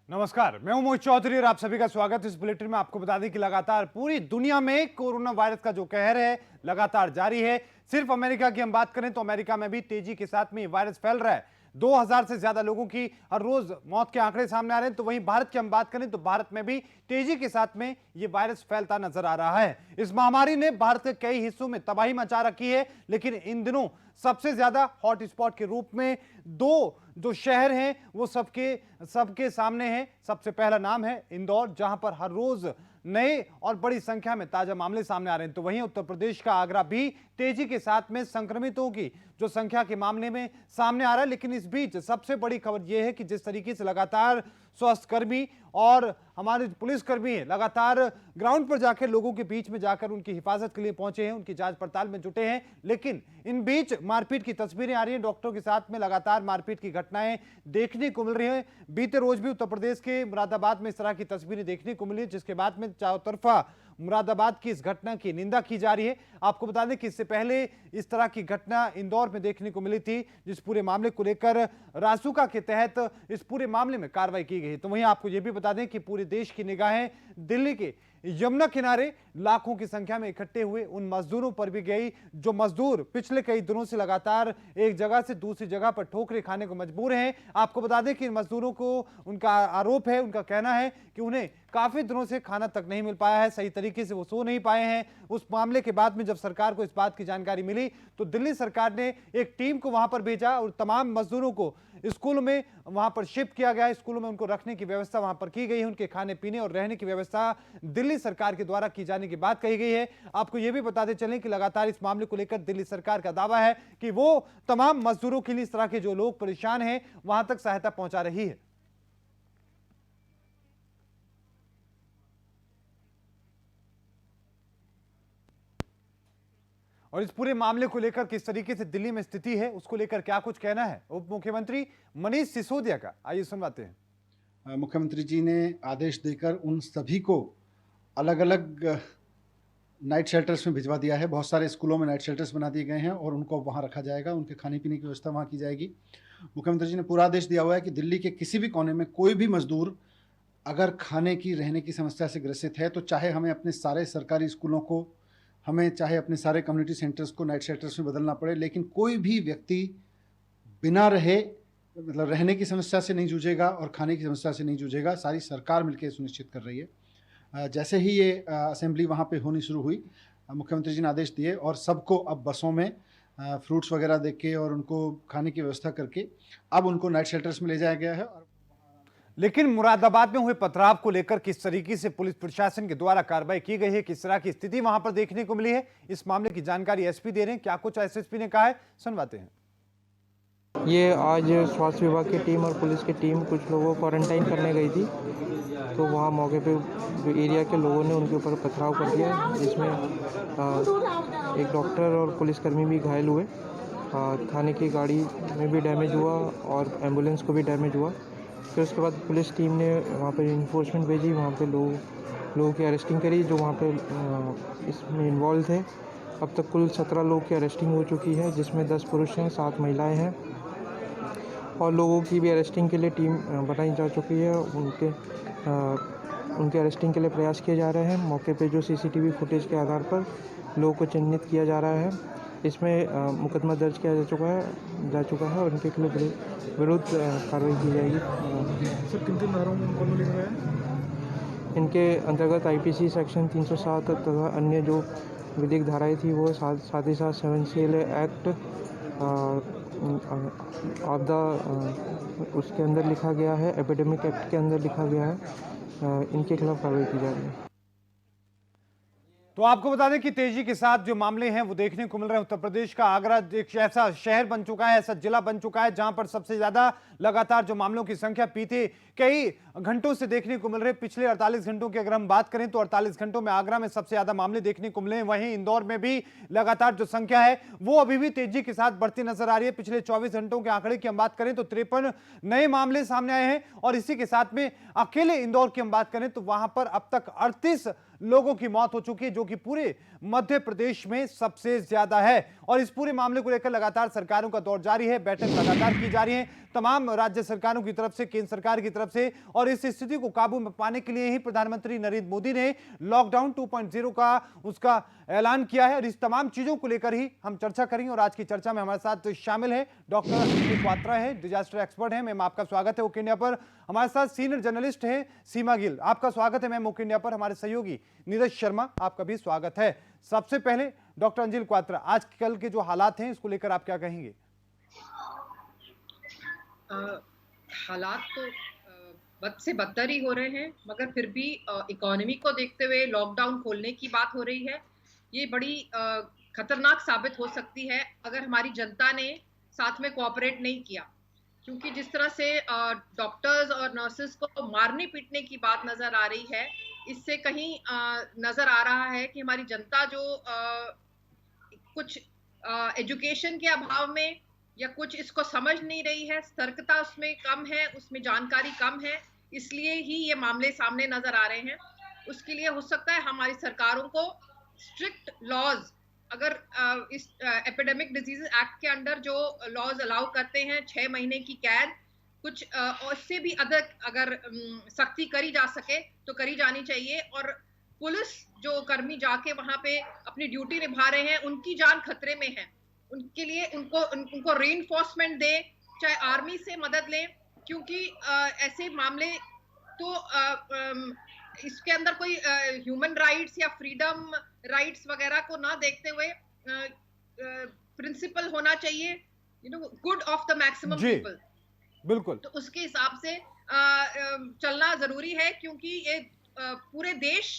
नमस्कार, मैं हूं मोहित चौधरी और आप सभी का स्वागत है इस बुलेटिन में। आपको बता दें कि लगातार पूरी दुनिया में कोरोना वायरस का जो कहर है लगातार जारी है। सिर्फ अमेरिका की हम बात करें तो अमेरिका में भी तेजी के साथ में ये वायरस फैल रहा है। 2000 से ज्यादा लोगों की हर रोज मौत के आंकड़े सामने आ रहे हैं। तो वहीं भारत की हम बात करें तो भारत में भी तेजी के साथ में ये वायरस फैलता नजर आ रहा है। इस महामारी ने भारत के कई हिस्सों में तबाही मचा रखी है, लेकिन इन दिनों सबसे ज्यादा हॉट स्पॉट के रूप में दो जो शहर हैं वो सबके सामने हैं। सबसे पहला नाम है इंदौर, जहां पर हर रोज नए और बड़ी संख्या में ताजा मामले सामने आ रहे हैं। तो वहीं उत्तर प्रदेश का आगरा भी तेजी के साथ में संक्रमितों की जो संख्या के मामले में सामने आ रहा है। लेकिन इस बीच सबसे बड़ी खबर यह है कि जिस तरीके से लगातार स्वास्थ्यकर्मी और हमारे पुलिसकर्मी लगातार ग्राउंड पर जाकर लोगों के बीच में जाकर उनकी हिफाजत के लिए पहुंचे हैं, उनकी जांच पड़ताल में जुटे हैं। लेकिन इन बीच मारपीट की तस्वीरें आ रही हैं। डॉक्टरों के साथ में लगातार मारपीट की घटनाएं देखने को मिल रही हैं। बीते रोज भी उत्तर प्रदेश के मुरादाबाद में इस तरह की तस्वीरें देखने को मिली, जिसके बाद में चारों तरफा मुरादाबाद की इस घटना की निंदा की जा रही है। आपको बता दें कि इससे पहले इस तरह की घटना इंदौर में देखने को मिली थी, जिस पूरे मामले को लेकर रासुका के तहत इस पूरे मामले में कार्रवाई की गई। तो वहीं आपको यह भी बता दें कि पूरे देश की निगाहें दिल्ली के यमुना किनारे लाखों की संख्या में इकट्ठे हुए उन मजदूरों पर भी गई, जो मजदूर पिछले कई दिनों से लगातार एक जगह से दूसरी जगह पर ठोकरें खाने को मजबूर हैं। आपको बता दें कि इन मजदूरों को उनका आरोप है, उनका कहना है कि उन्हें काफी दिनों से खाना तक नहीं मिल पाया है, सही तरीके से वो सो नहीं पाए हैं। उस मामले के बाद में जब सरकार को इस बात की जानकारी मिली तो दिल्ली सरकार ने एक टीम को वहां पर भेजा और तमाम मजदूरों को स्कूल में वहां पर शिफ्ट किया गया। स्कूलों में उनको रखने की व्यवस्था वहां पर की गई है, उनके खाने पीने और रहने की व्यवस्था दिल्ली सरकार के द्वारा की जाने की बात कही गई है। आपको यह भी बताते चलें कि लगातार इस मामले को लेकर दिल्ली सरकार का दावा है कि वो तमाम मजदूरों के लिए, इस तरह के जो लोग परेशान हैं, वहां तक सहायता पहुंचा रही है। और इस पूरे मामले को लेकर किस तरीके से दिल्ली में स्थिति है, उसको लेकर क्या कुछ कहना है उप मुख्यमंत्री मनीष सिसोदिया का, आइए सुनवाते हैं। मुख्यमंत्री जी ने आदेश देकर उन सभी को अलग अलग नाइट शेल्टर्स में भिजवा दिया है। बहुत सारे स्कूलों में नाइट शेल्टर्स बना दिए गए हैं और उनको वहाँ रखा जाएगा, उनके खाने पीने की व्यवस्था वहाँ की जाएगी। मुख्यमंत्री जी ने पूरा आदेश दिया हुआ है कि दिल्ली के किसी भी कोने में कोई भी मजदूर अगर खाने की, रहने की समस्या से ग्रसित है तो चाहे हमें अपने सारे सरकारी स्कूलों को, हमें चाहे अपने सारे कम्युनिटी सेंटर्स को नाइट शेल्टर्स में बदलना पड़े, लेकिन कोई भी व्यक्ति बिना रहे, मतलब रहने की समस्या से नहीं जूझेगा और खाने की समस्या से नहीं जूझेगा। सारी सरकार मिलकर सुनिश्चित कर रही है। जैसे ही ये असेंबली वहाँ पे होनी शुरू हुई, मुख्यमंत्री जी ने आदेश दिए और सबको अब बसों में फ्रूट्स वगैरह दे के और उनको खाने की व्यवस्था करके अब उनको नाइट शेल्टर्स में ले जाया गया है। लेकिन मुरादाबाद में हुए पथराव को लेकर किस तरीके से पुलिस प्रशासन के द्वारा कार्रवाई की गई है, किस तरह की स्थिति वहां पर देखने को मिली है, इस मामले की जानकारी एसपी दे रहे हैं। क्या कुछ एसएसपी ने कहा है, सुनवाते हैं। ये आज स्वास्थ्य विभाग की टीम और पुलिस की टीम कुछ लोगों को क्वारंटाइन करने गई थी, तो वहाँ मौके पे जो एरिया के लोगों ने उनके ऊपर पथराव कर दिया, जिसमें एक डॉक्टर और पुलिसकर्मी भी घायल हुए। थाने की गाड़ी में भी डैमेज हुआ और एम्बुलेंस को भी डैमेज हुआ। फिर उसके बाद पुलिस टीम ने वहाँ पर इन्फोर्समेंट भेजी, वहाँ पे लोगों की अरेस्टिंग करी जो वहाँ पे इसमें इन्वॉल्व थे। अब तक कुल 17 लोग की अरेस्टिंग हो चुकी है, जिसमें 10 पुरुष हैं, 7 महिलाएं हैं और लोगों की भी अरेस्टिंग के लिए टीम बनाई जा चुकी है। उनके अरेस्टिंग के लिए प्रयास किए जा रहे हैं। मौके पे जो सीसीटीवी फुटेज के आधार पर लोगों को चिन्हित किया जा रहा है। इसमें मुकदमा दर्ज किया जा चुका है और उनके विरुद्ध कार्रवाई की जाएगी। सर किन धाराओं में मुकदमा लिखा गया है? इनके अंतर्गत आईपीसी सेक्शन 307 तथा अन्य जो विधिक धाराएं थी वो साथ ही साथ 7 सीएल एक्ट आपदा उसके अंदर लिखा गया है, एपिडेमिक एक्ट के अंदर लिखा गया है। इनके खिलाफ कार्रवाई की जा रही है। तो आपको बता दें कि तेजी के साथ जो मामले हैं वो देखने को मिल रहे हैं। उत्तर प्रदेश का आगरा एक ऐसा शहर बन चुका है, ऐसा जिला बन चुका है जहां पर सबसे ज्यादा लगातार जो मामलों की संख्या बीते कई घंटों से देखने को मिल रहे हैं। पिछले 48 घंटों की अगर हम बात करें तो 48 घंटों में आगरा में सबसे ज्यादा मामले देखने को मिले हैं। वहीं इंदौर में भी लगातार जो संख्या है वो अभी भी तेजी के साथ बढ़ती नजर आ रही है। पिछले 24 घंटों के आंकड़े की हम बात करें तो 53 नए मामले सामने आए हैं और इसी के साथ में अकेले इंदौर की हम बात करें तो वहां पर अब तक 38 लोगों की मौत हो चुकी है, जो कि पूरे मध्य प्रदेश में सबसे ज्यादा है। और इस पूरे मामले को लेकर लगातार सरकारों का दौर जारी है, बैठक लगातार की जा रही है तमाम राज्य सरकारों की तरफ से, केंद्र सरकार की तरफ से। और इस स्थिति को काबू में पाने के लिए ही प्रधानमंत्री नरेंद्र मोदी ने लॉकडाउन 2.0 का उसका ऐलान किया है। और इस तमाम चीजों को लेकर ही हम चर्चा करेंगे। और आज की चर्चा में हमारे साथ शामिल है डॉक्टर अंजलि क्वात्रा है, डिजास्टर एक्सपर्ट है। मैम, आपका स्वागत है ओके इंडिया पर। हमारे साथ सीनियर जर्नलिस्ट है सीमा गिल, आपका स्वागत है मैम ओके इंडिया पर। हमारे सहयोगी नीरज शर्मा, आपका भी स्वागत है। सबसे पहले डॉक्टर अंजलि क्वात्रा, आजकल के जो हालात हैं इसको लेकर आप क्या कहेंगे? हालात तो बद से बदतर ही हो रहे हैं, मगर फिर भी इकोनॉमी को देखते हुए लॉकडाउन खोलने की बात हो रही है। ये बड़ी खतरनाक साबित हो सकती है अगर हमारी जनता ने साथ में कोऑपरेट नहीं किया, क्योंकि जिस तरह से डॉक्टर्स और नर्सेस को मारने पीटने की बात नजर आ रही है, इससे कहीं नजर आ रहा है कि हमारी जनता जो कुछ एजुकेशन के अभाव में या कुछ इसको समझ नहीं रही है, सतर्कता उसमें कम है, उसमें जानकारी कम है, इसलिए ही ये मामले सामने नजर आ रहे हैं। उसके लिए हो सकता है हमारी सरकारों को स्ट्रिक्ट लॉज, अगर इस एपिडेमिक डिजीज एक्ट के अंडर जो लॉज अलाउ करते हैं 6 महीने की कैद, कुछ और इससे भी अधिक अगर सख्ती करी जा सके तो करी जानी चाहिए। और पुलिस जो कर्मी जाके वहां पे अपनी ड्यूटी निभा रहे हैं, उनकी जान खतरे में है, उनके लिए उनको रीइंफोर्समेंट दे, चाहे आर्मी से मदद लें, क्योंकि ऐसे मामले तो इसके अंदर कोई ह्यूमन राइट्स या फ्रीडम राइट्स वगैरह को ना देखते हुए प्रिंसिपल होना चाहिए, good of the maximum people. बिल्कुल, तो उसके हिसाब से चलना जरूरी है, क्योंकि ये पूरे देश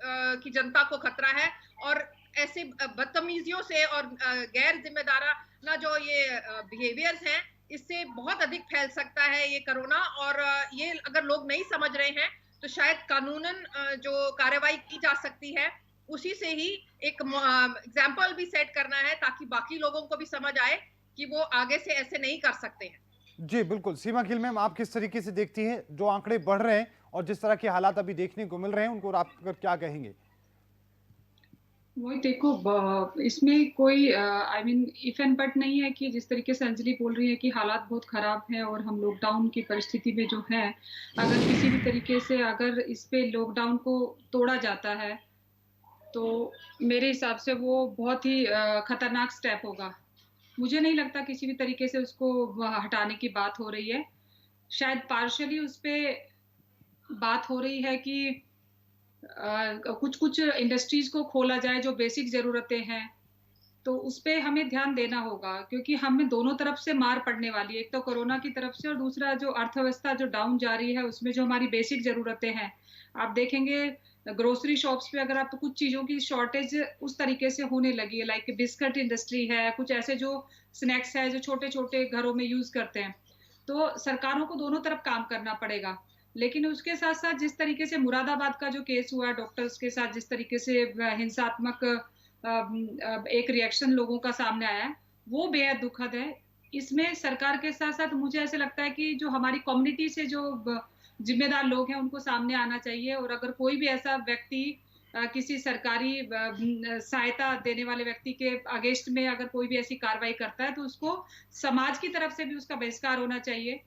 की जनता को खतरा है। और ऐसे बदतमीजियों से और गैर जिम्मेदाराना जो ये बिहेवियर्स हैं, इससे बहुत अधिक फैल सकता है ये कोरोना। और ये अगर लोग नहीं समझ रहे हैं तो शायद कानूनन जो कार्रवाई की जा सकती है, उसी से ही एक एग्जाम्पल भी सेट करना है, ताकि बाकी लोगों को भी समझ आए कि वो आगे से ऐसे नहीं कर सकते हैं। जी बिल्कुल। सीमा गिल मैम, आप किस तरीके से देखती हैं जो आंकड़े बढ़ रहे हैं और जिस तरह के हालात अभी देखने को मिल रहे हैं, उनको आप क्या कहेंगे? वही देखो, इसमें कोई I mean if and but नहीं है कि जिस तरीके से अंजलि बोल रही है कि हालात बहुत खराब है और हम लॉकडाउन की परिस्थिति में जो है, अगर किसी भी तरीके से अगर इस पे लॉकडाउन को तोड़ा जाता है तो मेरे हिसाब से वो बहुत ही खतरनाक स्टेप होगा। मुझे नहीं लगता किसी भी तरीके से उसको हटाने की बात हो रही है। शायद पार्शियली उस पे बात हो रही है कि कुछ इंडस्ट्रीज को खोला जाए जो बेसिक जरूरतें हैं, तो उस पे हमें ध्यान देना होगा, क्योंकि हमें दोनों तरफ से मार पड़ने वाली है, एक तो कोरोना की तरफ से और दूसरा जो अर्थव्यवस्था जो डाउन जा रही है, उसमें जो हमारी बेसिक जरूरतें हैं। आप देखेंगे ग्रोसरी शॉप्स पे अगर आप कुछ चीजों की शॉर्टेज उस तरीके से होने लगी है, लाइक बिस्किट इंडस्ट्री है, कुछ ऐसे जो स्नैक्स है जो छोटे छोटे घरों में यूज करते हैं, तो सरकारों को दोनों तरफ काम करना पड़ेगा। लेकिन उसके साथ साथ जिस तरीके से मुरादाबाद का जो केस हुआ डॉक्टर्स के साथ, जिस तरीके से हिंसात्मक एक रिएक्शन लोगों का सामने आया है, वो बेहद दुखद है। इसमें सरकार के साथ साथ मुझे ऐसे लगता है कि जो हमारी कम्युनिटी से जो जिम्मेदार लोग हैं उनको सामने आना चाहिए। और अगर कोई भी ऐसा व्यक्ति किसी सरकारी सहायता देने वाले व्यक्ति के अगेंस्ट में अगर कोई भी ऐसी कार्रवाई करता है, तो उसको समाज की तरफ से भी उसका बहिष्कार होना चाहिए।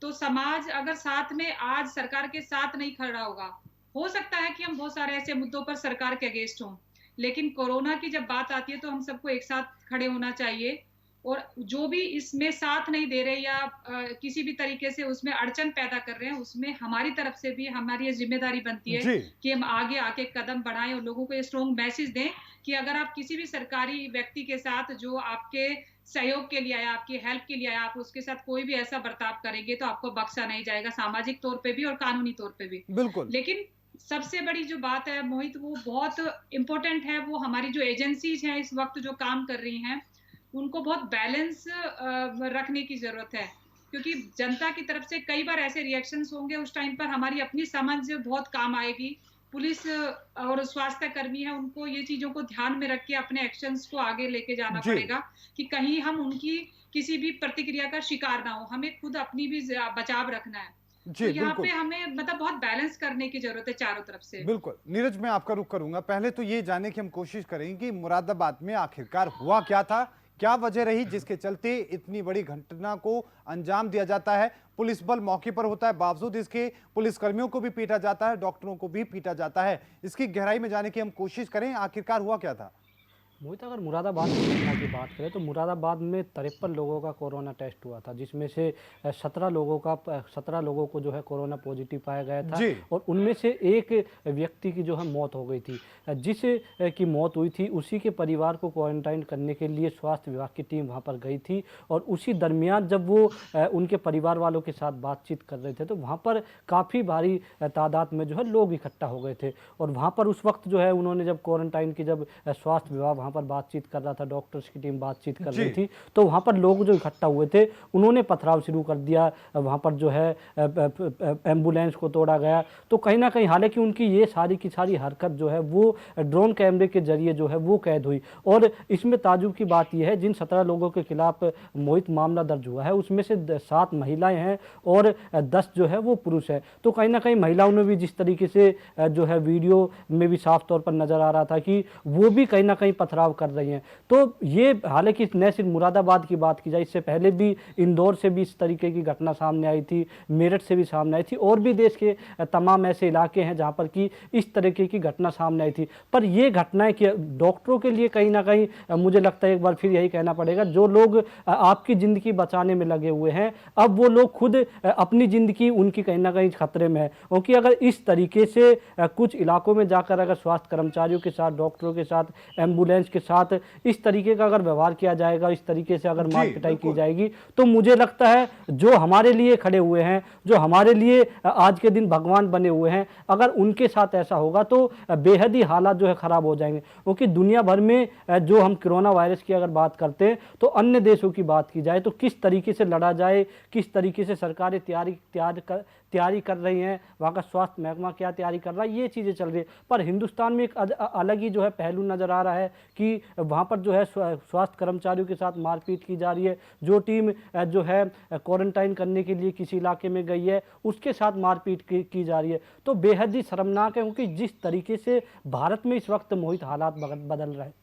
तो समाज अगर साथ में आज सरकार के साथ नहीं खड़ा होगा, हो सकता है कि हम बहुत सारे ऐसे मुद्दों पर सरकार के अगेंस्ट हों, लेकिन कोरोना की जब बात आती है तो हम सबको एक साथ खड़े होना चाहिए। और जो भी इसमें साथ नहीं दे रहे या किसी भी तरीके से उसमें अड़चन पैदा कर रहे हैं, उसमें हमारी तरफ से भी हमारी ये जिम्मेदारी बनती है कि हम आगे आके कदम बढ़ाएं और लोगों को ये स्ट्रॉन्ग मैसेज दें कि अगर आप किसी भी सरकारी व्यक्ति के साथ जो आपके सहयोग के लिए आया, आपकी हेल्प के लिए आया, आप उसके साथ कोई भी ऐसा बर्ताव करेंगे तो आपको बख्शा नहीं जाएगा, सामाजिक तौर पे भी और कानूनी तौर पे भी। बिल्कुल। लेकिन सबसे बड़ी जो बात है मोहित, वो बहुत इंपॉर्टेंट है, वो हमारी जो एजेंसीज हैं इस वक्त जो काम कर रही हैं, उनको बहुत बैलेंस रखने की जरूरत है, क्योंकि जनता की तरफ से कई बार ऐसे रिएक्शंस होंगे, उस टाइम पर हमारी अपनी समझ बहुत काम आएगी। पुलिस और स्वास्थ्य कर्मी है, उनको ये चीजों को ध्यान में रख के अपने एक्शंस को आगे लेके जाना पड़ेगा कि कहीं हम उनकी किसी भी प्रतिक्रिया का शिकार ना हो। हमें खुद अपनी भी बचाव रखना है। जी तो यहाँ बिल्कुल पे हमें मतलब बहुत बैलेंस करने की जरूरत है चारों तरफ से। बिल्कुल। नीरज, मैं आपका रुख करूंगा। पहले तो ये जानने की हम कोशिश करेंगे कि मुरादाबाद में आखिरकार हुआ क्या था, क्या वजह रही जिसके चलते इतनी बड़ी घटना को अंजाम दिया जाता है। पुलिस बल मौके पर होता है, बावजूद इसके पुलिसकर्मियों को भी पीटा जाता है, डॉक्टरों को भी पीटा जाता है। इसकी गहराई में जाने की हम कोशिश करें, आखिरकार हुआ क्या था। मोहित, अगर मुरादाबाद की घटना की बात करें तो मुरादाबाद में 53 लोगों का कोरोना टेस्ट हुआ था, जिसमें से 17 लोगों को जो है कोरोना पॉजिटिव पाया गया था जी। और उनमें से एक व्यक्ति की जो है मौत हो गई थी। जिस की मौत हुई थी उसी के परिवार को क्वारंटाइन करने के लिए स्वास्थ्य विभाग की टीम वहां पर गई थी और उसी दरमियान जब वो उनके परिवार वालों के साथ बातचीत कर रहे थे तो वहाँ पर काफ़ी भारी तादाद में जो है लोग इकट्ठा हो गए थे और वहाँ पर उस वक्त जो है उन्होंने जब क्वारंटाइन की जब स्वास्थ्य विभाग वहाँ पर बातचीत कर रहा था, डॉक्टर्स की टीम बातचीत कर रही थी, तो वहाँ पर लोग जो इकट्ठा हुए थे उन्होंने पथराव शुरू कर दिया। वहाँ पर जो है एम्बुलेंस को तोड़ा गया। तो कहीं ना कहीं हालांकि उनकी ये सारी की सारी हरकत जो है वो ड्रोन कैमरे के जरिए जो है वो कैद हुई। और इसमें ताजुब की बात यह है, जिन 17 लोगों के खिलाफ मोहित मामला दर्ज हुआ है उसमें से 7 महिलाएं हैं और 10 जो है वो पुरुष है। तो कहीं ना कहीं महिलाओं ने भी जिस तरीके से जो है वीडियो में भी साफ तौर पर नजर आ रहा था कि वो भी कहीं ना कहीं पथराव कर रही हैं। तो ये हालांकि न सिर्फ मुरादाबाद की बात की जाए, इससे पहले भी इंदौर से भी इस तरीके की घटना सामने आई थी, मेरठ से भी सामने आई थी और भी देश के तमाम ऐसे इलाके हैं जहां पर कि इस तरीके की घटना सामने आई थी। पर ये घटनाएं कि डॉक्टरों के लिए कहीं ना कहीं मुझे लगता है एक बार फिर यही कहना पड़ेगा, जो लोग आपकी ज़िंदगी बचाने में लगे हुए हैं अब वो लोग खुद अपनी ज़िंदगी उनकी कहीं ना कहीं खतरे में है। क्योंकि अगर इस तरीके से कुछ इलाकों में जाकर अगर स्वास्थ्य कर्मचारियों के साथ, डॉक्टरों के साथ, एम्बुलेंस के साथ इस तरीके का अगर व्यवहार किया जाएगा, इस तरीके से अगर मार पिटाई की जाएगी, तो मुझे लगता है जो हमारे लिए खड़े हुए हैं, जो हमारे लिए आज के दिन भगवान बने हुए हैं, अगर उनके साथ ऐसा होगा तो बेहद ही हालात जो है ख़राब हो जाएंगे। क्योंकि दुनिया भर में जो हम कोरोना वायरस की अगर बात करते हैं तो अन्य देशों की बात की जाए तो किस तरीके से लड़ा जाए, किस तरीके से सरकारें तैयारी कर रही हैं, वहाँ का स्वास्थ्य महकमा क्या तैयारी कर रहा है, ये चीज़ें चल रही है। पर हिंदुस्तान में एक अलग ही जो है पहलू नज़र आ रहा है कि वहाँ पर जो है स्वास्थ्य कर्मचारियों के साथ मारपीट की जा रही है। जो टीम जो है क्वारंटाइन करने के लिए किसी इलाके में गई है उसके साथ मारपीट की जा रही है। तो बेहद ही शर्मनाक है, क्योंकि जिस तरीके से भारत में इस वक्त मोहित हालात बदल रहे हैं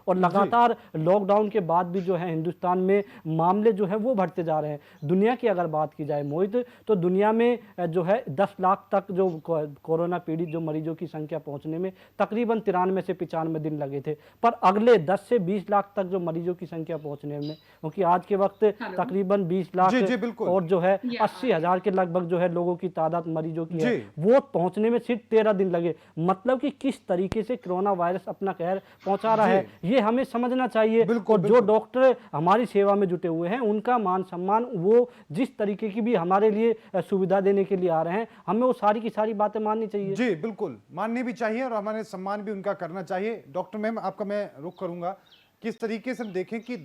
और लगातार लॉकडाउन के बाद भी जो है हिंदुस्तान में मामले जो है वो बढ़ते जा रहे हैं। दुनिया की अगर बात की जाए मोहित, तो दुनिया में जो है 10 लाख तक जो कोरोना पीड़ित जो मरीजों की संख्या पहुंचने में तकरीबन 93 से 95 दिन लगे थे, पर अगले 10 से 20 लाख तक जो मरीजों की संख्या पहुंचने में, क्योंकि आज के वक्त तकरीबन 20 लाख और जो है 80,000 के लगभग जो है लोगों की तादाद मरीजों की है, वो पहुंचने में सिर्फ 13 दिन लगे। मतलब कि किस तरीके से कोरोना वायरस अपना कहर पहुंचा रहा है ये हमें समझना चाहिए। और जो डॉक्टर हमारी सेवा में जुटे हुए हैं उनका मान सम्मान, वो जिस तरीके की भी हमारे लिए सुविधा देने के लिए आ रहे हैं, हमें वो सारी की सारी बातें माननी चाहिए। जी बिल्कुल, माननी भी चाहिए और हमारे सम्मान भी उनका करना चाहिए। डॉक्टर मैम, आपका मैं रुख करूंगा, किस तरीके से हम देखें कि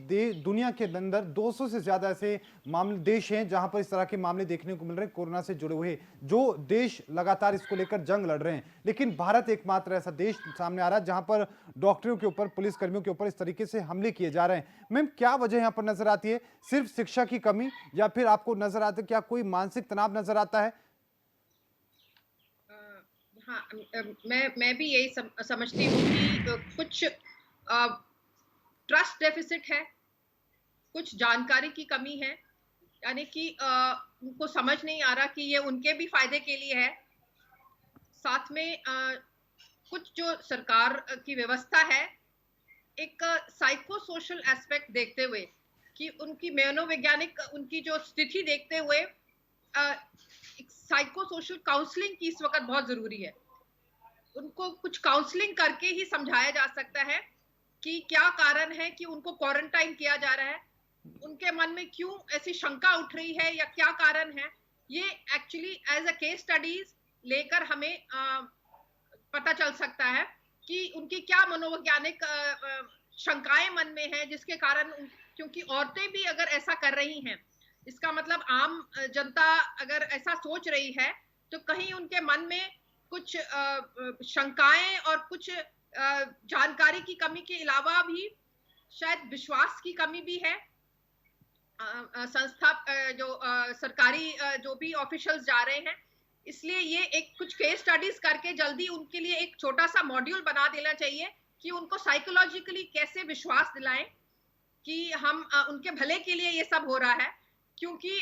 दुनिया के अंदर 200 से ज्यादा ऐसे मामले देश हैं जहां पर इस तरह के मामले देखने को मिल रहे हैं कोरोना से जुड़े हुए, जो देश लगातार इसको लेकर जंग लड़ रहे हैं, लेकिन भारत एकमात्र ऐसा देश सामने आ रहा है जहां पर डॉक्टरों के ऊपर, पुलिसकर्मियों के ऊपर इस तरीके से हमले किए जा रहे हैं। मैम, क्या वजह यहां पर नजर आती है? सिर्फ शिक्षा की कमी, या फिर आपको नजर आता है क्या कोई मानसिक तनाव नजर आता है? हाँ, मैं भी यही समझती हूँ कि कुछ ट्रस्ट डेफिसिट है, कुछ जानकारी की कमी है, यानी कि उनको समझ नहीं आ रहा कि ये उनके भी फायदे के लिए है। साथ में कुछ जो सरकार की व्यवस्था है, एक साइको सोशल एस्पेक्ट देखते हुए कि उनकी मनोवैज्ञानिक उनकी जो स्थिति देखते हुए साइको सोशल काउंसलिंग की इस वक्त बहुत जरूरी है। उनको कुछ काउंसलिंग करके ही समझाया जा सकता है कि क्या कारण है कि उनको क्वारंटाइन किया जा रहा है, उनके मन में क्यों ऐसी शंका उठ रही है या क्या कारण है। ये actually as a case studies लेकर हमें पता चल सकता है कि उनकी क्या मनोवैज्ञानिक शंकाएं मन में है, जिसके कारण, क्योंकि औरतें भी अगर ऐसा कर रही हैं, इसका मतलब आम जनता अगर ऐसा सोच रही है तो कहीं उनके मन में कुछ शंकाएं और कुछ जानकारी की कमी के अलावा भी शायद विश्वास की कमी भी है। संस्था जो सरकारी जो भी ऑफिशियल्स जा रहे हैं, इसलिए ये एक कुछ केस स्टडीज करके जल्दी उनके लिए एक छोटा सा मॉड्यूल बना देना चाहिए कि उनको साइकोलॉजिकली कैसे विश्वास दिलाएं कि हम उनके भले के लिए ये सब हो रहा है, क्योंकि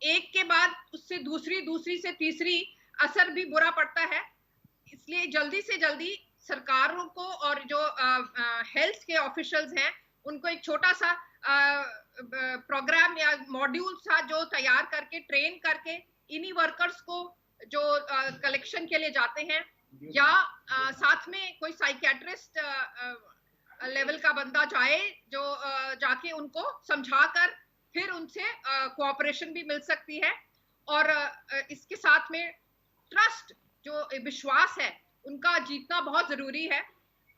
एक के बाद उससे दूसरी से तीसरी असर भी बुरा पड़ता है। इसलिए जल्दी से जल्दी सरकारों को और जो हेल्थ के ऑफिशियल्स हैं उनको एक छोटा सा प्रोग्राम या मॉड्यूल सा जो तैयार करके ट्रेन करके इन्हीं वर्कर्स को जो कलेक्शन के लिए जाते हैं या साथ में कोई साइकियाट्रिस्ट लेवल का बंदा जाए जो जाके उनको समझाकर फिर उनसे कोऑपरेशन भी मिल सकती है। और इसके साथ में ट्रस्ट जो विश्वास है उनका जीतना बहुत जरूरी है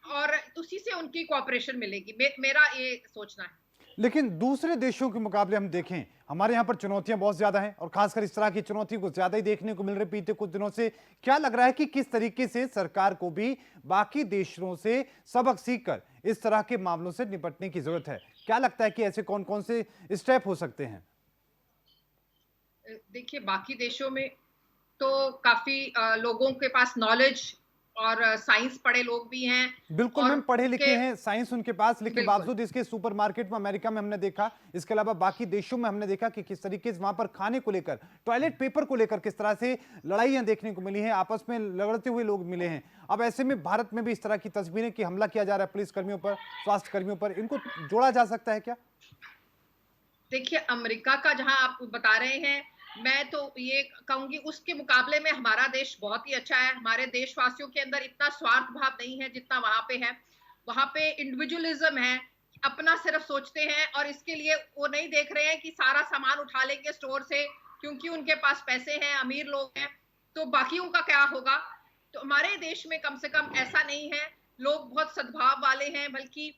और उसी से उनकी कोऑपरेशन मिलेगी, मेरा ये सोचना है। लेकिन दूसरे देशों के मुकाबले हम देखें, हमारे यहाँ पर चुनौतियां बहुत ज्यादा हैं और खासकर इस तरह की चुनौती को ज्यादा ही देखने को मिल रही बीते कुछ दिनों से। क्या लग रहा है कि किस तरीके से सरकार को भी बाकी देशों से सबक सीखकर इस तरह के मामलों से निपटने की जरूरत है? क्या लगता है कि ऐसे कौन कौन से स्टेप हो सकते हैं? देखिए, बाकी देशों में तो काफी लोगों के पास नॉलेज और साइंस पढ़े लोग भी हैं। बिल्कुल मैम, पढ़े लिखे हैं, साइंस उनके पास, लेकिन बिल्कुल। बावजूद इसके सुपरमार्केट में अमेरिका में हमने देखा, इसके अलावा बाकी देशों में हमने देखा कि किस तरीके से वहां पर खाने को लेकर, टॉयलेट पेपर को लेकर किस तरह से लड़ाइयां देखने को मिली हैं, आपस में लड़ते हुए लोग मिले हैं। अब ऐसे में भारत में भी इस तरह की तस्वीरें कि हमला किया जा रहा है पुलिस कर्मियों पर, स्वास्थ्य कर्मियों पर, इनको जोड़ा जा सकता है क्या? देखिए, अमेरिका का जहां आप बता रहे हैं, मैं तो ये कहूंगी उसके मुकाबले में हमारा देश बहुत ही अच्छा है। हमारे देशवासियों के अंदर इतना स्वार्थ भाव नहीं है जितना वहां पे है। वहां पे इंडिविजुअलिज्म है, अपना सिर्फ सोचते हैं और इसके लिए वो नहीं देख रहे हैं कि सारा सामान उठा लेंगे स्टोर से क्योंकि उनके पास पैसे हैं, अमीर लोग हैं, तो बाकियों का क्या होगा। तो हमारे देश में कम से कम ऐसा नहीं है, लोग बहुत सद्भाव वाले हैं, बल्कि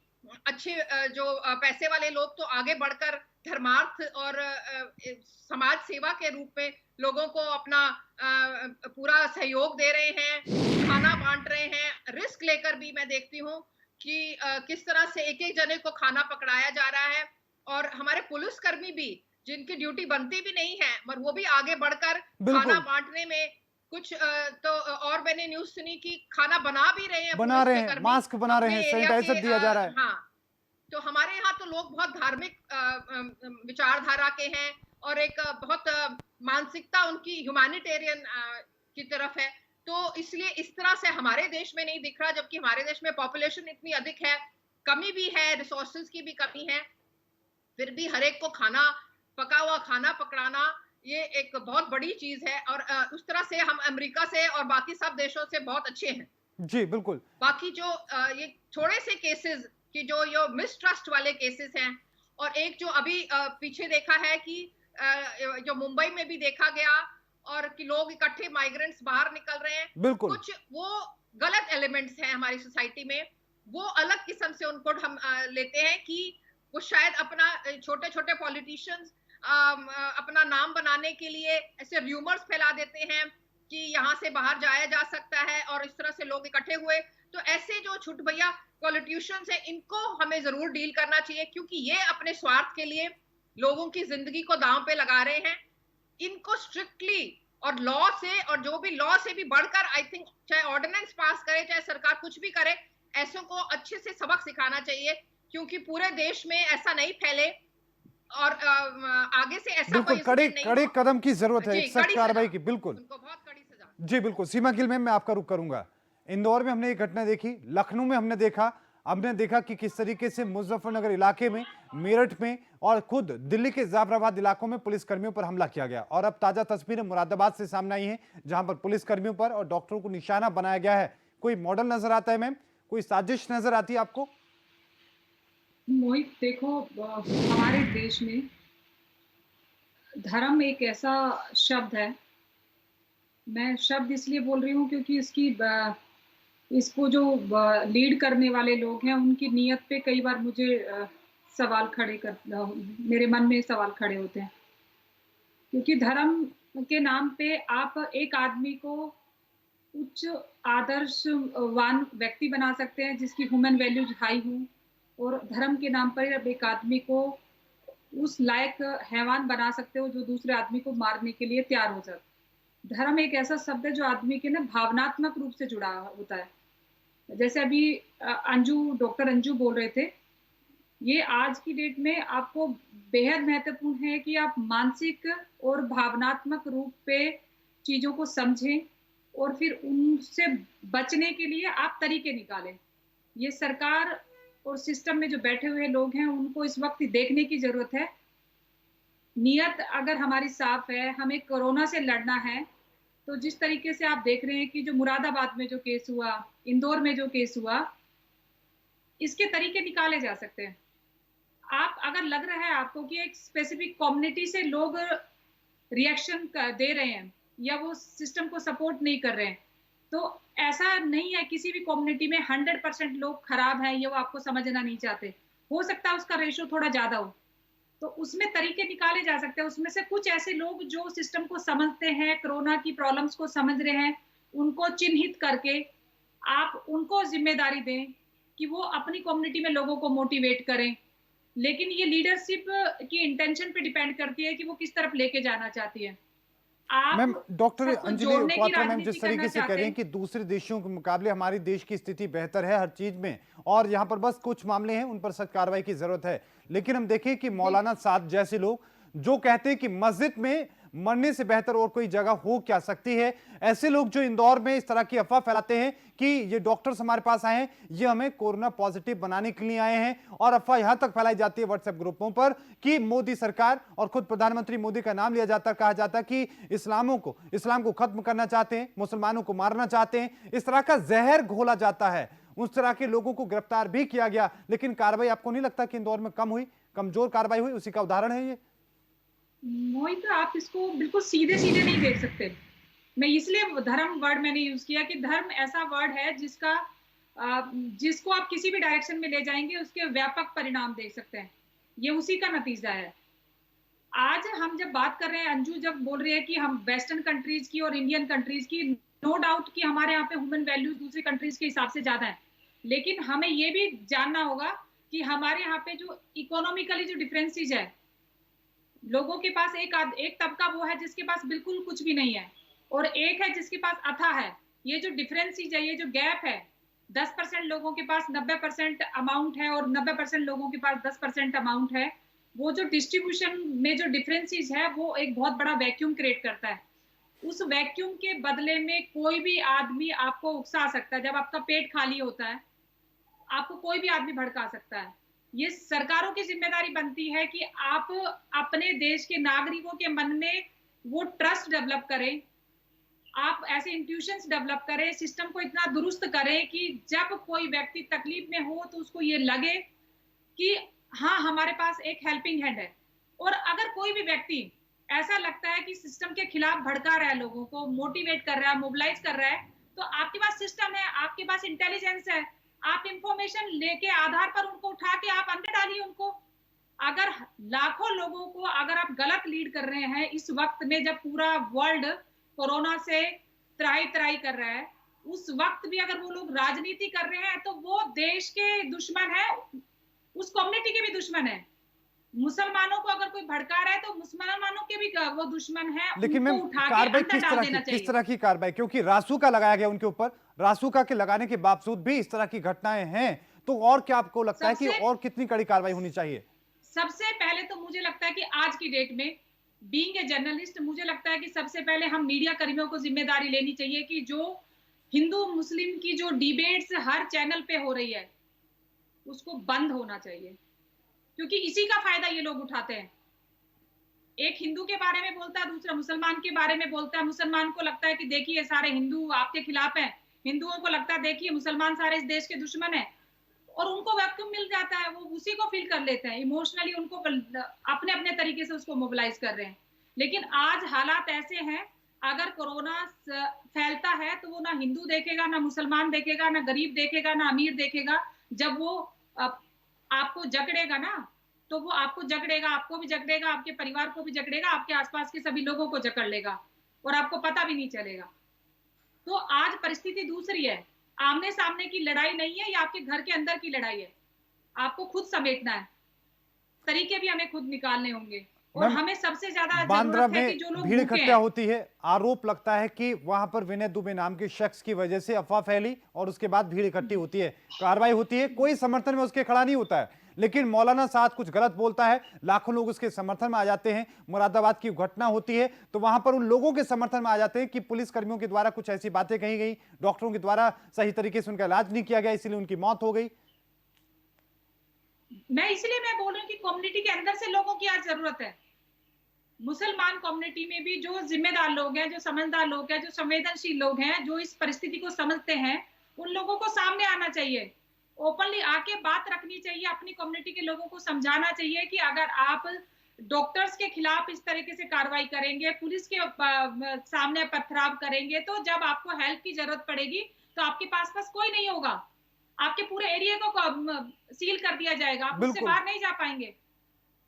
अच्छे जो पैसे वाले लोग तो आगे बढ़कर धर्मार्थ और समाज सेवा के रूप में लोगों को अपना पूरा सहयोग दे रहे हैं, खाना बांट रहे हैं। रिस्क लेकर भी मैं देखती हूँ कि किस तरह से एक एक जने को खाना पकड़ाया जा रहा है। और हमारे पुलिसकर्मी भी जिनकी ड्यूटी बनती भी नहीं है, मगर वो भी आगे बढ़कर खाना बांटने में कुछ तो और मैंने न्यूज सुनी कि खाना बना भी रहे हैं, बना रहे हैं, मास्क बना रहे हैं, सैनिटाइजर दिया जा रहा है। हाँ, तो हमारे यहाँ तो लोग बहुत धार्मिक विचारधारा के हैं और एक बहुत मानसिकता उनकी ह्यूमैनिटेरियन की तरफ है। तो इसलिए इस तरह से हमारे देश में नहीं दिख रहा, जबकि हमारे देश में पॉपुलेशन इतनी अधिक है, कमी भी है, रिसोर्सेज की भी कमी है, फिर भी हर एक को खाना, पका हुआ खाना पकड़ाना ये एक बहुत बड़ी चीज है। और उस तरह से हम अमेरिका से और बाकी सब देशों से बहुत अच्छे हैं। जी बिल्कुल। बाकी जो ये थोड़े से केसेस कि जो मिसट्रस्ट वाले केसेस हैं, और एक जो अभी पीछे देखा है कि जो मुंबई में भी देखा गया और कि लोग इकट्ठे माइग्रेंट्स बाहर निकल रहे हैं, बिल्कुल। कुछ वो गलत एलिमेंट्स हैं हमारी सोसाइटी में, वो अलग किस्म से उनको हम लेते हैं कि वो शायद अपना छोटे छोटे पॉलिटिशियंस अपना नाम बनाने के लिए ऐसे र्यूमर्स फैला देते हैं कि यहाँ से बाहर जाया जा सकता है और इस तरह से लोग इकट्ठे हुए। तो ऐसे जो छुट भैया पॉलिटिशियंस हैं, इनको हमें जरूर डील करना चाहिए, क्योंकि ये अपने स्वार्थ के लिए लोगों की जिंदगी को दांव पे लगा रहे हैं। इनको स्ट्रिक्टली और लॉ से, और जो भी लॉ से भी बढ़कर, आई थिंक चाहे ऑर्डिनेंस पास करे चाहे सरकार कुछ भी करे, ऐसों को अच्छे से सबक सिखाना चाहिए, क्योंकि पूरे देश में ऐसा नहीं फैले और आगे से ऐसा बिल्कुल कड़े कदम की जरूरत है, सख्त कार्रवाई की। बिल्कुल, उनको बहुत कड़ी सजा। जी बिल्कुल। सीमा गिल मैम, मैं आपका रुख करूंगा। इंदौर में हमने एक घटना देखी, लखनऊ में हमने देखा कि किस तरीके से मुजफ्फरनगर इलाके में, मेरठ में और खुद दिल्ली के जाफराबाद इलाकों में पुलिस कर्मियों पर हमला किया गया। और अब ताजा तस्वीरें मुरादाबाद से सामने आई हैं, जहां पर पुलिस कर्मियों पर और डॉक्टरों को निशाना बनाया गया है। कोई मॉडल नजर आता है मैम? कोई साजिश नजर आती है आपको? मोहित, देखो, हमारे देश में धर्म एक ऐसा शब्द है, मैं शब्द इसलिए बोल रही हूँ क्योंकि इसको जो लीड करने वाले लोग हैं उनकी नीयत पे कई बार मुझे मेरे मन में सवाल खड़े होते हैं, क्योंकि धर्म के नाम पे आप एक आदमी को उच्च आदर्शवान व्यक्ति बना सकते हैं जिसकी ह्यूमन वैल्यूज हाई हो, और धर्म के नाम पर अब एक आदमी को उस लायक हैवान बना सकते हो जो दूसरे आदमी को मारने के लिए तैयार हो जाए। धर्म एक ऐसा शब्द है जो आदमी के ना भावनात्मक रूप से जुड़ा होता है। जैसे अभी डॉक्टर अंजू बोल रहे थे, ये आज की डेट में आपको बेहद महत्वपूर्ण है कि आप मानसिक और भावनात्मक रूप पे चीजों को समझें और फिर उनसे बचने के लिए आप तरीके निकालें। ये सरकार और सिस्टम में जो बैठे हुए लोग हैं उनको इस वक्त देखने की जरूरत है। नियत अगर हमारी साफ है, हमें कोरोना से लड़ना है, तो जिस तरीके से आप देख रहे हैं कि जो मुरादाबाद में जो केस हुआ, इंदौर में जो केस हुआ, इसके तरीके निकाले जा सकते हैं। आप अगर लग रहा है आपको कि एक स्पेसिफिक कम्युनिटी से लोग रिएक्शन दे रहे हैं या वो सिस्टम को सपोर्ट नहीं कर रहे हैं, तो ऐसा नहीं है। किसी भी कम्युनिटी में 100% लोग खराब हैं, ये वो आपको समझना नहीं चाहते। हो सकता है उसका रेशो थोड़ा ज्यादा हो, तो उसमें तरीके निकाले जा सकते हैं। उसमें से कुछ ऐसे लोग जो सिस्टम को समझते हैं, कोरोना की प्रॉब्लम्स को समझ रहे हैं, उनको चिन्हित करके आप उनको जिम्मेदारी दें कि वो अपनी कम्युनिटी में लोगों को मोटिवेट करें। लेकिन ये लीडरशिप की इंटेंशन पे डिपेंड करती है कि वो किस तरफ लेके जाना चाहती है। मैम, आप डॉक्टर सबको अंजलि जोड़ने की क्वात्रा मैम राजनीति जिस तरीके करना से कह चाहते रही हैं हैं। कि दूसरे देशों के मुकाबले हमारी देश की स्थिति बेहतर है हर चीज में, और यहाँ पर बस कुछ मामले हैं उन पर सख्त कार्रवाई की जरूरत है, लेकिन हम देखें कि मौलाना साद जैसे लोग जो कहते हैं कि मस्जिद में मरने से बेहतर और कोई जगह हो क्या सकती है, ऐसे लोग जो इंदौर में इस तरह की अफवाह फैलाते हैं कि ये डॉक्टर्स हमारे पास आए हैं, ये हमें कोरोना पॉजिटिव बनाने के लिए आए हैं, और अफवाह यहां तक फैलाई जाती है व्हाट्सएप ग्रुपों पर कि मोदी सरकार और खुद प्रधानमंत्री मोदी का नाम लिया जाता, कहा जाता कि इस्लाम को खत्म करना चाहते हैं, मुसलमानों को मारना चाहते हैं, इस तरह का जहर घोला जाता है। उस तरह के लोगों को गिरफ्तार भी किया गया, लेकिन कार्रवाई आपको नहीं लगता कि इंदौर में कम हुई, कमजोर कार्रवाई हुई? उसी का उदाहरण है ये। मोहित, आप इसको बिल्कुल सीधे सीधे नहीं देख सकते। मैं इसलिए धर्म वर्ड मैंने यूज किया कि धर्म ऐसा वर्ड है जिसको आप किसी भी डायरेक्शन में ले जाएंगे उसके व्यापक परिणाम देख सकते हैं। ये उसी का नतीजा है। आज हम जब बात कर रहे हैं, अंजू जब बोल रही है कि हम वेस्टर्न कंट्रीज की और इंडियन कंट्रीज की, नो डाउट कि हमारे यहाँ पे ह्यूमन वैल्यूज दूसरी कंट्रीज के हिसाब से ज्यादा है, लेकिन हमें ये भी जानना होगा कि हमारे यहाँ पे जो इकोनॉमिकली जो डिफरेंसेस है, लोगों के पास एक तबका वो है जिसके पास बिल्कुल कुछ भी नहीं है, और एक है जिसके पास अथा है। ये जो डिफरेंसेस है, ये जो गैप है, 10% लोगों के पास 90% अमाउंट है और 90% लोगों के पास 10% अमाउंट है। वो जो डिस्ट्रीब्यूशन में जो डिफरेंसेस है वो एक बहुत बड़ा वैक्यूम क्रिएट करता है। उस वैक्यूम के बदले में कोई भी आदमी आपको उकसा सकता है। जब आपका पेट खाली होता है, आपको कोई भी आदमी भड़का सकता है। ये सरकारों की जिम्मेदारी बनती है कि आप अपने देश के नागरिकों के मन में वो ट्रस्ट डेवलप करें, आप ऐसे इंट्यूशंस डेवलप करें, सिस्टम को इतना दुरुस्त करें कि जब कोई व्यक्ति तकलीफ में हो तो उसको ये लगे कि हाँ, हमारे पास एक हेल्पिंग हैंड है। और अगर कोई भी व्यक्ति ऐसा लगता है कि सिस्टम के खिलाफ भड़का रहा है, लोगों को मोटिवेट कर रहा है, मोबिलाइज कर रहा है, तो आपके पास सिस्टम है, आपके पास इंटेलिजेंस है, आप इंफॉर्मेशन लेके आधार पर उनको उठा के आप अंदर डालिए उनको। अगर लाखों लोगों को अगर आप गलत लीड कर रहे हैं इस वक्त में जब पूरा वर्ल्ड कोरोना से त्राही त्राही कर रहा है, उस वक्त भी अगर वो लोग राजनीति कर रहे हैं तो वो देश के दुश्मन है, उस कम्युनिटी के भी दुश्मन है। मुसलमानों को अगर कोई भड़का रहा है तो मुसलमानों के भी वो दुश्मन है। लेकिन उनको मैम, उठा के कार्रवाई अंदर डाल देना चाहिए। किस तरह की कार्रवाई? क्योंकि रासुका लगाया गया उनके ऊपर, रासुका के लगाने के बावजूद भी इस तरह की घटनाएं हैं, तो और क्या आपको लगता है कि और कितनी कड़ी कार्रवाई होनी चाहिए? सबसे पहले तो मुझे लगता है कि आज की डेट में बीइंग ए जर्नलिस्ट, मुझे लगता है कि सबसे पहले हम मीडिया कर्मियों को जिम्मेदारी लेनी चाहिए कि जो हिंदू मुस्लिम की जो डिबेट्स हर चैनल पे हो रही है उसको बंद होना चाहिए, क्योंकि इसी का फायदा ये लोग उठाते हैं। एक हिंदू के बारे में बोलता है, दूसरा मुसलमान के बारे में बोलता है। मुसलमान को लगता है कि देखिए सारे हिंदू आपके खिलाफ हैं, हिंदुओं को लगता है देखिए मुसलमान सारे इस देश के दुश्मन है, और उनको वैक्यूम मिल जाता है, वो उसी को फील कर लेते हैं इमोशनली, उनको अपने अपने तरीके से उसको मोबिलाइज कर रहे हैं। लेकिन आज हालात ऐसे हैं, अगर कोरोना फैलता है तो वो ना हिंदू देखेगा, ना मुसलमान देखेगा, ना गरीब देखेगा, ना अमीर देखेगा। जब वो आपको जकड़ेगा ना, तो वो आपको जकड़ेगा, आपको भी जकड़ेगा, आपके परिवार को भी जकड़ेगा, आपके आसपास के सभी लोगों को जकड़ लेगा और आपको पता भी नहीं चलेगा। तो आज परिस्थिति दूसरी है। आमने सामने की लड़ाई नहीं है, ये आपके घर के अंदर की लड़ाई है, आपको खुद समेटना है। तरीके भी हमें खुद निकालने होंगे। और मैम, हमें सबसे ज्यादा बांद्रा जरूरत है में कि जो लोग भीड़ भूखे इकट्ठा हैं, होती है, आरोप लगता है कि वहां पर विनय दुबे नाम के शख्स की वजह से अफवाह फैली और उसके बाद भीड़ इकट्ठी होती है, कार्रवाई होती है, कोई समर्थन में उसके खड़ा नहीं होता है, लेकिन मौलाना साद कुछ गलत बोलता है, लाखों लोग उसके समर्थन में आ जाते हैं। मुरादाबाद की घटना होती है तो वहां पर उन लोगों के समर्थन में आ जाते हैं कि पुलिस कर्मियों के द्वारा कुछ ऐसी बातें कही गई, डॉक्टरों के द्वारा सही तरीके से उनका इलाज नहीं किया गया, इसीलिए उनकी मौत हो गई। मैं बोल रही हूँ कि कम्युनिटी के अंदर से लोगों की आज जरूरत है। मुसलमान कम्युनिटी में भी जो जिम्मेदार लोग हैं, जो समझदार लोग हैं, जो संवेदनशील लोग हैं, जो इस परिस्थिति को समझते हैं, उन लोगों को सामने आना चाहिए, ओपनली आके बात रखनी चाहिए, अपनी कम्युनिटी के लोगों को समझाना चाहिए कि अगर आप डॉक्टर्स के खिलाफ इस तरीके से कार्रवाई करेंगे, पुलिस के सामने पथराव करेंगे, तो जब आपको हेल्प की जरूरत पड़ेगी तो आपके पास कोई नहीं होगा, आपके पूरे एरिया को सील कर दिया जाएगा, आप उससे बाहर नहीं जा पाएंगे,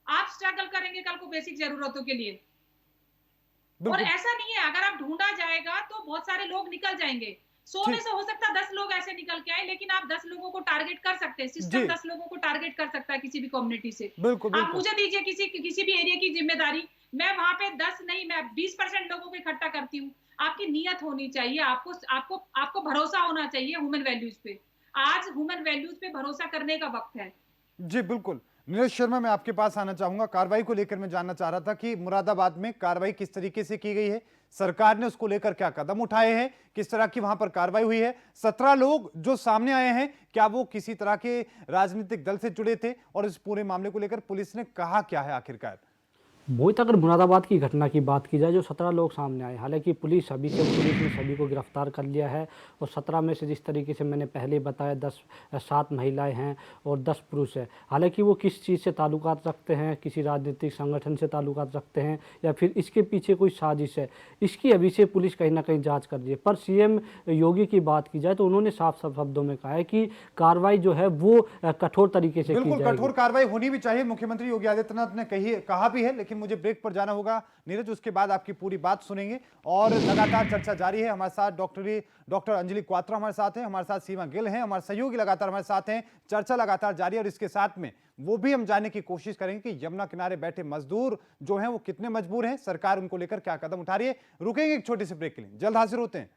आप स्ट्रगल करेंगे कल को बेसिक जरूरतों के लिए। और ऐसा नहीं है, अगर आप ढूंढा जाएगा तो बहुत सारे लोग निकल जाएंगे, 100 में से हो सकता है 10 लोग ऐसे निकल के आए, लेकिन आप 10 लोगों को टारगेट कर सकते हैं, सिस्टम 10 लोगों को टारगेट कर सकता है किसी भी कम्युनिटी से। आप मुझे दीजिए किसी भी एरिया की जिम्मेदारी, मैं वहां पे 10 नहीं, मैं 20% लोगों को इकट्ठा करती हूँ। आपकी नीयत होनी चाहिए, आपको भरोसा होना चाहिए ह्यूमन वैल्यूज पे। आज ह्यूमन वैल्यूज पे भरोसा करने का वक्त है। जी बिल्कुल। नीरज शर्मा, मैं आपके पास आना चाहूंगा, कार्रवाई को लेकर मैं जानना चाह रहा था कि मुरादाबाद में कार्रवाई किस तरीके से की गई है, सरकार ने उसको लेकर क्या कदम उठाए हैं, किस तरह की वहां पर कार्रवाई हुई है। 17 लोग जो सामने आए हैं, क्या वो किसी तरह के राजनीतिक दल से जुड़े थे, और इस पूरे मामले को लेकर पुलिस ने कहा क्या है आखिरकार? मोहित, अगर मुरादाबाद की घटना की बात की जाए, जो 17 लोग सामने आए, हालांकि पुलिस ने सभी को गिरफ्तार कर लिया है, और 17 में से जिस तरीके से मैंने पहले बताया 7 महिलाएं हैं और 10 पुरुष हैं। हालांकि वो किस चीज़ से ताल्लुकात रखते हैं, किसी राजनीतिक संगठन से ताल्लुकात रखते हैं या फिर इसके पीछे कोई साजिश है, इसकी अभी से पुलिस कहीं ना कहीं जाँच कर रही है। पर सीएम योगी की बात की जाए तो उन्होंने साफ साफ शब्दों में कहा है कि कार्रवाई जो है वो कठोर तरीके से की जाएगी। बिल्कुल, कठोर कार्रवाई होनी भी चाहिए, मुख्यमंत्री योगी आदित्यनाथ ने कहा भी है, लेकिन मुझे ब्रेक पर जाना होगा नीरज, उसके बाद आपकी पूरी बात सुनेंगे। और लगातार चर्चा जारी है, हमारे साथ डॉक्टर अंजलि क्वात्रा हमारे साथ हैं, हमारे साथ सीमा गिल हैं, हमारे सहयोगी लगातार हमारे साथ हैं। चर्चा लगातार जारी है और इसके साथ में वो भी हम जानने की कोशिश करेंगे कि यमुना किनारे बैठे मजदूर जो हैं वो कितने मजबूर हैं, सरकार उनको लेकर क्या कदम उठा रही है। रुकेंगे एक छोटे से ब्रेक के लिए, जल्द हाजिर होते हैं।